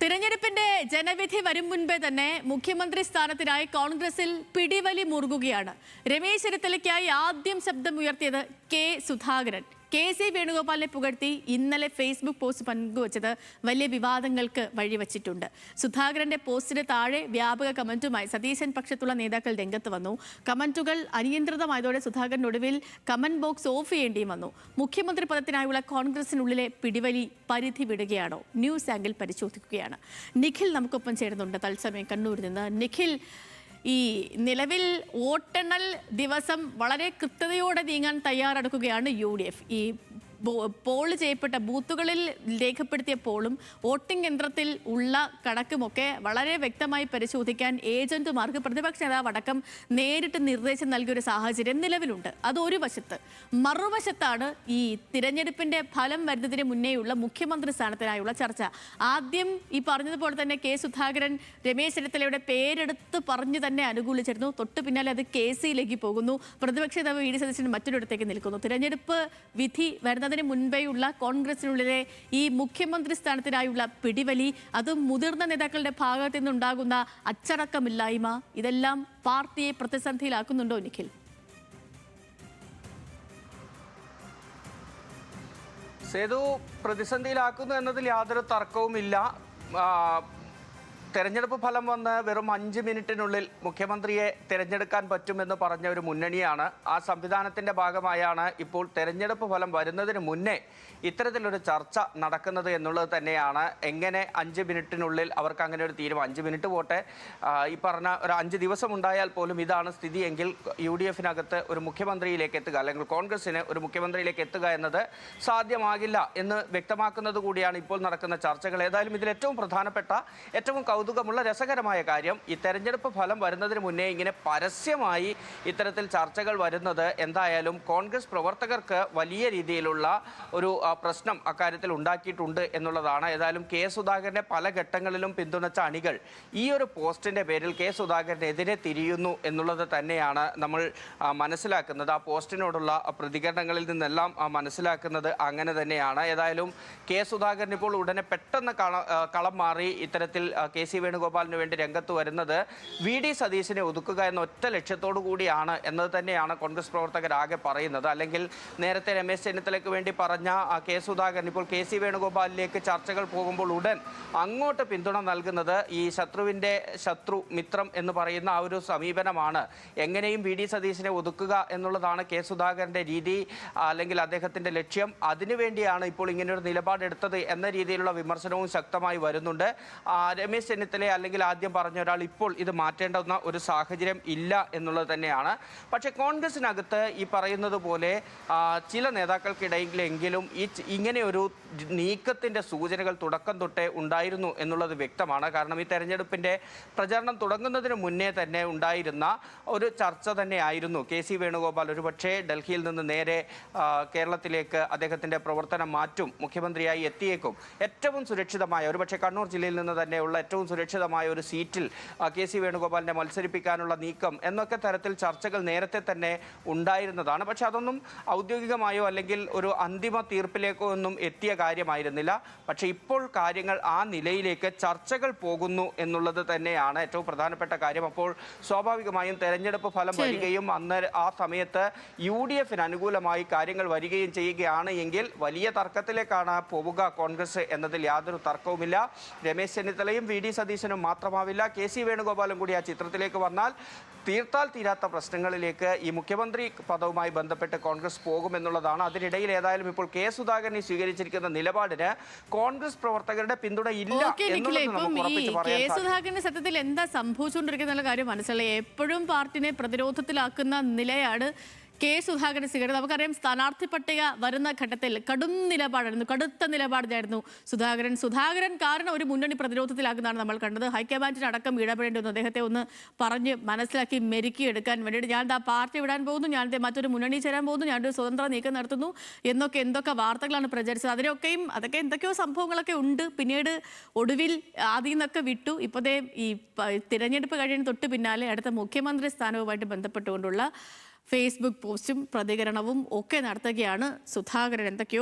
തിരഞ്ഞെടുപ്പിന്റെ ജനവിധി വരും മുൻപേ തന്നെ മുഖ്യമന്ത്രി സ്ഥാനത്തിനായി കോൺഗ്രസിൽ പിടിവലി മുറുകുകയാണ്. രമേശ് ചെന്നിത്തലയ്ക്കായി ആദ്യം ശബ്ദമുയർത്തിയത് കെ സുധാകരൻ. കെ.സി. വേണുഗോപാലിനെ പുകഴ്ത്തി ഇന്നലെ ഫേസ്ബുക്ക് പോസ്റ്റ് പങ്കുവച്ചത് വലിയ വിവാദങ്ങൾക്ക് വഴിവച്ചിട്ടുണ്ട്. സുധാകരന്റെ പോസ്റ്റിന് താഴെ വ്യാപക കമന്റുമായി സതീശൻ പക്ഷത്തുള്ള നേതാക്കൾ രംഗത്ത് വന്നു. കമന്റുകൾ അനിയന്ത്രിതമായതോടെ സുധാകരൻ ഒടുവിൽ കമന്റ് ബോക്സ് ഓഫ് ചെയ്യേണ്ടിയും വന്നു. മുഖ്യമന്ത്രി പദത്തിനായുള്ള കോൺഗ്രസിനുള്ളിലെ പിടിവലി പരിധി വിടുകയാണോ? ന്യൂസ് ആംഗിൾ പരിശോധിക്കുകയാണ്. നിഖിൽ നമുക്കൊപ്പം ചേരുന്നുണ്ട് തത്സമയം കണ്ണൂരിൽ നിന്ന്. നിഖിൽ, ഈ നിലവിൽ വോട്ടെണ്ണൽ ദിവസം വളരെ കൃത്യതയോടെ നീങ്ങാൻ തയ്യാറെടുക്കുകയാണ് UDF. ഈ പോൾ ചെയ്യപ്പെട്ട ബൂത്തുകളിൽ രേഖപ്പെടുത്തിയ പോളും വോട്ടിംഗ് യന്ത്രത്തിൽ ഉള്ള കണക്കുമൊക്കെ വളരെ വ്യക്തമായി പരിശോധിക്കാൻ ഏജന്റുമാർക്ക് പ്രതിപക്ഷ നേതാവ് അടക്കം നേരിട്ട് നിർദ്ദേശം നൽകിയൊരു സാഹചര്യം നിലവിലുണ്ട്. അതൊരു വശത്ത്. മറുവശത്താണ് ഈ തിരഞ്ഞെടുപ്പിന്റെ ഫലം വരുന്നതിന് മുന്നേയുള്ള മുഖ്യമന്ത്രി സ്ഥാനത്തിനായുള്ള ചർച്ച. ആദ്യം ഈ പറഞ്ഞതുപോലെ തന്നെ കെ സുധാകരൻ രമേശ് ചെന്നിത്തലയുടെ പേരെടുത്ത് പറഞ്ഞു തന്നെ അനുകൂലിച്ചിരുന്നു. തൊട്ടു പിന്നാലെ അത് KC-യിലേക്ക് പോകുന്നു. പ്രതിപക്ഷ നേതാവ് VD സതീശൻ മറ്റൊരിടത്തേക്ക് നിൽക്കുന്നു. തിരഞ്ഞെടുപ്പ് വിധി വരുന്നതിന് മുൻപേയുള്ള കോൺഗ്രസിനുള്ളിലെ ഈ മുഖ്യമന്ത്രി സ്ഥാനത്തിനായുള്ള പിടിവലി, അതും മുതിർന്ന നേതാക്കളുടെ ഭാഗത്തു നിന്നുണ്ടാകുന്ന അച്ചടക്കമില്ലായ്മ, ഇതെല്ലാം പാർട്ടിയെ പ്രതിസന്ധിയിലാക്കുന്നുണ്ടോ നിഖിൽ? സേതു, പ്രതിസന്ധിയിലാക്കുന്നു എന്നതിൽ യാതൊരു തർക്കവുമില്ല. തെരഞ്ഞെടുപ്പ് ഫലം വന്ന് വെറും 5 മിനിറ്റിനുള്ളിൽ മുഖ്യമന്ത്രിയെ തിരഞ്ഞെടുക്കാൻ പറ്റുമെന്ന് പറഞ്ഞ ഒരു മുന്നണിയാണ്. ആ സംവിധാനത്തിൻ്റെ ഭാഗമായാണ് ഇപ്പോൾ തെരഞ്ഞെടുപ്പ് ഫലം വരുന്നതിന് മുന്നേ ഇത്തരത്തിലൊരു ചർച്ച നടക്കുന്നത് എന്നുള്ളത് തന്നെയാണ്. എങ്ങനെ 5 മിനിറ്റിനുള്ളിൽ അവർക്ക് അങ്ങനെ ഒരു തീരുമാനം, 5 മിനിറ്റ് പോട്ടെ, ഈ പറഞ്ഞ ഒരു 5 ദിവസം ഉണ്ടായാൽ പോലും ഇതാണ് സ്ഥിതിയെങ്കിൽ UDF-നകത്ത് ഒരു മുഖ്യമന്ത്രിയിലേക്ക് എത്തുക, അല്ലെങ്കിൽ കോൺഗ്രസിന് ഒരു മുഖ്യമന്ത്രിയിലേക്ക് എത്തുക എന്നത് സാധ്യമാകില്ല എന്ന് വ്യക്തമാക്കുന്നത് കൂടിയാണ് ഇപ്പോൾ നടക്കുന്ന ചർച്ചകൾ. ഏതായാലും ഇതിൽ ഏറ്റവും പ്രധാനപ്പെട്ട, ഏറ്റവും കൗതുകമുള്ള, രസകരമായ കാര്യം, ഈ തെരഞ്ഞെടുപ്പ് ഫലം വരുന്നതിന് മുന്നേ ഇങ്ങനെ പരസ്യമായി ഇത്തരത്തിൽ ചർച്ചകൾ വരുന്നത് എന്തായാലും കോൺഗ്രസ് പ്രവർത്തകർക്ക് വലിയ രീതിയിലുള്ള ഒരു പ്രശ്നം അക്കാര്യത്തിൽ ഉണ്ടാക്കിയിട്ടുണ്ട് എന്നുള്ളതാണ്. ഏതായാലും കെ സുധാകരനെ പല ഘട്ടങ്ങളിലും പിന്തുണച്ച അണികൾ ഈ ഒരു പോസ്റ്റിന്റെ പേരിൽ കെ സുധാകരനെതിരെ തിരിയുന്നു എന്നുള്ളത് തന്നെയാണ് നമ്മൾ മനസ്സിലാക്കുന്നത്. ആ പോസ്റ്റിനോടുള്ള പ്രതികരണങ്ങളിൽ നിന്നെല്ലാം മനസ്സിലാക്കുന്നത് അങ്ങനെ തന്നെയാണ്. ഏതായാലും കെ സുധാകരൻ ഇപ്പോൾ ഉടനെ പെട്ടെന്ന് കളം മാറി ഇത്തരത്തിൽ KC വേണുഗോപാലിന് വേണ്ടി രംഗത്ത് വരുന്നത് VD സതീശനെ ഒതുക്കുക എന്ന ഒറ്റ ലക്ഷ്യത്തോടു കൂടിയാണ് എന്നത് തന്നെയാണ് കോൺഗ്രസ് പ്രവർത്തകരാകെ പറയുന്നത്. അല്ലെങ്കിൽ നേരത്തെ രമേശ് ചെന്നിത്തലയ്ക്ക് വേണ്ടി പറഞ്ഞ കെ സുധാകരൻ ഇപ്പോൾ KC വേണുഗോപാലിലേക്ക് ചർച്ചകൾ പോകുമ്പോൾ ഉടൻ അങ്ങോട്ട് പിന്തുണ നൽകുന്നത് ഈ ശത്രുവിൻ്റെ ശത്രു മിത്രം എന്ന് പറയുന്ന ആ ഒരു സമീപനമാണ്. എങ്ങനെയും VD സതീശനെ ഒതുക്കുക എന്നുള്ളതാണ് കെ സുധാകരൻ്റെ രീതി, അല്ലെങ്കിൽ അദ്ദേഹത്തിൻ്റെ ലക്ഷ്യം. അതിനുവേണ്ടിയാണ് ഇപ്പോൾ ഇങ്ങനെയൊരു നിലപാടെടുത്തത് എന്ന രീതിയിലുള്ള വിമർശനവും ശക്തമായി വരുന്നുണ്ട്. രമേശ് ചെന്നിത്തല അല്ലെങ്കിൽ ആദ്യം പറഞ്ഞ ഒരാൾ ഇപ്പോൾ ഇത് മാറ്റേണ്ടുന്ന ഒരു സാഹചര്യം ഇല്ല എന്നുള്ളത് തന്നെയാണ്. പക്ഷേ കോൺഗ്രസിനകത്ത് ഈ പറയുന്നത് പോലെ ചില നേതാക്കൾക്കിടയിലെങ്കിലും ഇങ്ങനെ ഒരു നീക്കത്തിൻ്റെ സൂചനകൾ തുടക്കം തൊട്ടേ ഉണ്ടായിരുന്നു എന്നുള്ളത് വ്യക്തമാണ്. കാരണം ഈ തെരഞ്ഞെടുപ്പിൻ്റെ പ്രചാരണം തുടങ്ങുന്നതിന് മുന്നേ തന്നെ ഉണ്ടായിരുന്ന ഒരു ചർച്ച തന്നെയായിരുന്നു. KC വേണുഗോപാൽ ഒരുപക്ഷെ ഡൽഹിയിൽ നിന്ന് നേരെ കേരളത്തിലേക്ക് അദ്ദേഹത്തിൻ്റെ പ്രവർത്തനം മാറ്റും, മുഖ്യമന്ത്രിയായി എത്തിയേക്കും, ഏറ്റവും സുരക്ഷിതമായ, ഒരുപക്ഷെ കണ്ണൂർ ജില്ലയിൽ നിന്ന് തന്നെയുള്ള ഏറ്റവും സുരക്ഷിതമായ ഒരു സീറ്റിൽ KC വേണുഗോപാലിനെ മത്സരിപ്പിക്കാനുള്ള നീക്കം എന്നൊക്കെ തരത്തിൽ ചർച്ചകൾ നേരത്തെ തന്നെ ഉണ്ടായിരുന്നതാണ്. പക്ഷെ അതൊന്നും ഔദ്യോഗികമായോ അല്ലെങ്കിൽ ഒരു അന്തിമ തീർപ്പിലേക്കോ ഒന്നും എത്തിയ കാര്യമായിരുന്നില്ല. പക്ഷെ ഇപ്പോൾ കാര്യങ്ങൾ ആ നിലയിലേക്ക് ചർച്ചകൾ പോകുന്നു എന്നുള്ളത് തന്നെയാണ് ഏറ്റവും പ്രധാനപ്പെട്ട കാര്യം. അപ്പോൾ സ്വാഭാവികമായും തെരഞ്ഞെടുപ്പ് ഫലം വരികയും ആ സമയത്ത് UDF-ന് അനുകൂലമായി കാര്യങ്ങൾ വരികയും ചെയ്യുകയാണ് എങ്കിൽ വലിയ തർക്കത്തിലേക്കാണ് പോവുക കോൺഗ്രസ് എന്നതിൽ യാതൊരു തർക്കവുമില്ല. രമേശ് ചെന്നിത്തലയും VD സതീശനും മാത്രമാവില്ല, KC വേണുഗോപാലും കൂടി ആ ചിത്രത്തിലേക്ക് വന്നാൽ തീർത്താൽ തീരാത്ത പ്രശ്നങ്ങളിലേക്ക് ഈ മുഖ്യമന്ത്രി പദവുമായി ബന്ധപ്പെട്ട് കോൺഗ്രസ് പോകുമെന്നുള്ളതാണ്. അതിനിടയിൽ ഏതായാലും ഇപ്പോൾ കെ സുധാകരൻ സ്വീകരിച്ചിരിക്കുന്ന നിലപാടിന് കോൺഗ്രസ് പ്രവർത്തകരുടെ പിന്തുണ ഇല്ല എന്നുള്ളത് നമുക്ക് ഉറപ്പിച്ച് പറയാൻ സാധിക്കും. കെ സുധാകരന്റെ സത്യത്തിൽ എന്താ സംഭവിച്ചുകൊണ്ടിരിക്കുന്ന കാര്യം മനസ്സിലായി. എപ്പോഴും പാർട്ടിനെ പ്രതിരോധത്തിലാക്കുന്ന നിലയാണ് കെ സുധാകരൻ സ്വീകരിച്ചത്. നമുക്കറിയാം, സ്ഥാനാർത്ഥി പട്ടിക വരുന്ന ഘട്ടത്തിൽ കടുത്ത നിലപാടായിരുന്നു സുധാകരൻ കാരണം ഒരു മുന്നണി പ്രതിരോധത്തിലാക്കുന്നതാണ് നമ്മൾ കണ്ടത്. ഹൈക്കമാൻഡിന് അടക്കം ഇടപെടേണ്ടി വന്നു. അദ്ദേഹത്തെ ഒന്ന് പറഞ്ഞ് മനസ്സിലാക്കി മെരുക്കിയെടുക്കാൻ വേണ്ടിയിട്ട് ഞാൻ പാർട്ടി വിടാൻ പോകുന്നു, ഞാൻ മറ്റൊരു മുന്നണി ചേരാൻ പോകുന്നു, ഞാനൊരു സ്വതന്ത്ര നീക്കം നടത്തുന്നു എന്തൊക്കെ വാർത്തകളാണ് പ്രചരിച്ചത്. അതൊക്കെ എന്തൊക്കെയോ സംഭവങ്ങളൊക്കെ ഉണ്ട്. പിന്നീട് ഒടുവിൽ ആദ്യം നിന്നൊക്കെ വിട്ടു. ഇപ്പോഴത്തെ ഈ തിരഞ്ഞെടുപ്പ് കഴിയുന്ന തൊട്ട് പിന്നാലെ അടുത്ത മുഖ്യമന്ത്രി സ്ഥാനവുമായിട്ട് ബന്ധപ്പെട്ടുകൊണ്ടുള്ള ഫേസ്ബുക്ക് പോസ്റ്റും പ്രതികരണവും ഒക്കെ നടത്തുകയാണ് സുധാകരൻ. എന്തൊക്കെയോ